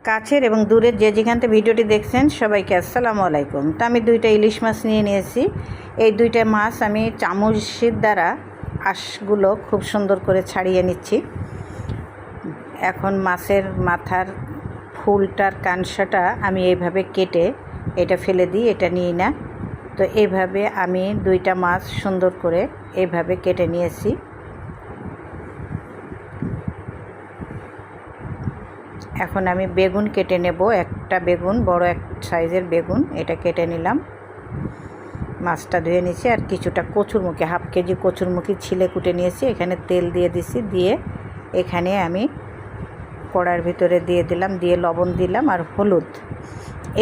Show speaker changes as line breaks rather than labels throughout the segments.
কাছের এবং দূরের যে যেখান থেকে ভিডিওটি দেখছেন সবাইকে আসসালামু আলাইকুম। তো আমি 2টা ইলিশ মাছ নিয়ে নিয়েছি। এই 2টা মাছ আমি চামচের দ্বারা আঁশগুলো খুব সুন্দর করে ছাড়িয়ে নিচ্ছি। এখন মাছের মাথার ফুলটার কানসাটা আমি এইভাবে কেটে এটা ফেলে দিই, এটা নিই না। তো এইভাবে আমি 2টা মাছ সুন্দর করে এইভাবে কেটে নিয়েছি। এখন আমি বেগুন কেটে নেব। একটা বেগুন, বড় এক সাইজের বেগুন, এটা কেটে নিলাম। মাছটা ধুয়ে নিয়েছি। আর কিছুটা কচুরমুখী, হাফ কেজি কচুরমুখী ছিলে কুটে নিয়েছি। এখানে তেল দিয়ে দিছি, দিয়ে এখানে আমি কড়াইয়ের ভিতরে দিয়ে দিলাম, দিয়ে লবণ দিলাম আর হলুদ।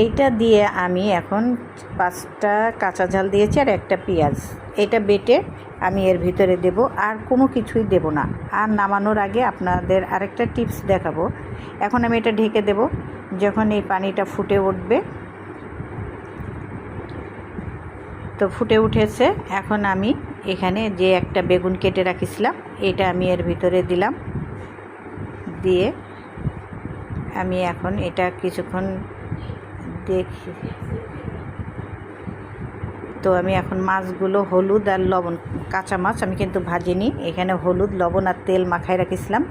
এইটা দিয়ে আমি এখন 5টা কাঁচা ঝাল দিয়েছি আর একটা পেঁয়াজ, এটা বেটে আমি এর ভিতরে দেব। আর কোনো কিছুই দেব না। আর নামানোর আগে আপনাদের আরেকটা টিপস দেখাবো। এখন আমি এটা ঢেকে দেব। যখন এই পানিটা ফুটে উঠবে, তো ফুটে উঠেছে, এখন আমি এখানে যে একটা বেগুন কেটে রাখিছিলাম এটা আমি এর ভিতরে দিলাম। দিয়ে আমি এখন এটা কিছুক্ষণ দেখি। তো আমি এখন মাছগুলো হলুদ আর লবণ, কাঁচা মাছ আমি কিন্তু ভাজিনি, এখানে হলুদ লবণ আর তেল মাখায় রাখিছিলাম,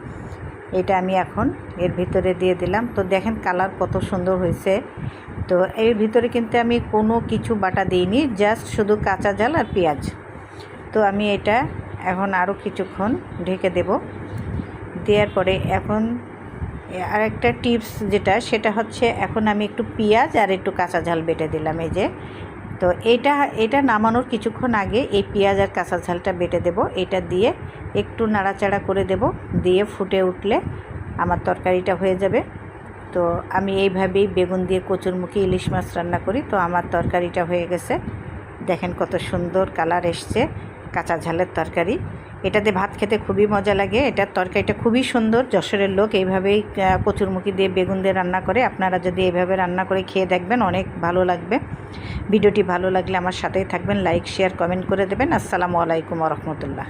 এটা আমি এখন এর ভিতরে দিয়ে দিলাম। তো দেখেন কালার কত সুন্দর হয়েছে। তো এর ভিতরে কিন্তু আমি কোনো কিছু বাটা দিইনি, জাস্ট শুধু কাঁচা ঝাল আর পেঁয়াজ। তো আমি এটা এখন আরও কিছুক্ষণ ঢেকে দেব। দেওয়ার পরে এখন আরেকটা টিপস যেটা, সেটা হচ্ছে এখন আমি একটু পেঁয়াজ আর একটু কাঁচা ঝাল বেটে দিলাম। এই যে, তো এটা নামানোর কিছুক্ষণ আগে এই পেঁয়াজ আর কাঁচা ঝালটা বেটে দেব। এটা দিয়ে একটু নাড়াচাড়া করে দেব, দিয়ে ফুটে উঠলে আমার তরকারিটা হয়ে যাবে। তো আমি এইভাবেই বেগুন দিয়ে কচুরমুখী ইলিশ মাছ রান্না করি। তো আমার তরকারিটা হয়ে গেছে। দেখেন কত সুন্দর কালার এসছে, কাঁচা ঝালের তরকারি। এটাতে ভাত খেতে খুবই মজা লাগে। এটার তরকারিটা খুবই সুন্দর। যশোরের লোক এইভাবেই কচুরমুখী দিয়ে বেগুন দিয়ে রান্না করে। আপনারা যদি এইভাবে রান্না করে খেয়ে দেখবেন, অনেক ভালো লাগবে। ভিডিওটি ভালো লাগলে আমার সাথেই থাকবেন, লাইক শেয়ার কমেন্ট করে দেবেন। আসসালামু আলাইকুম ওয়া রাহমাতুল্লাহ।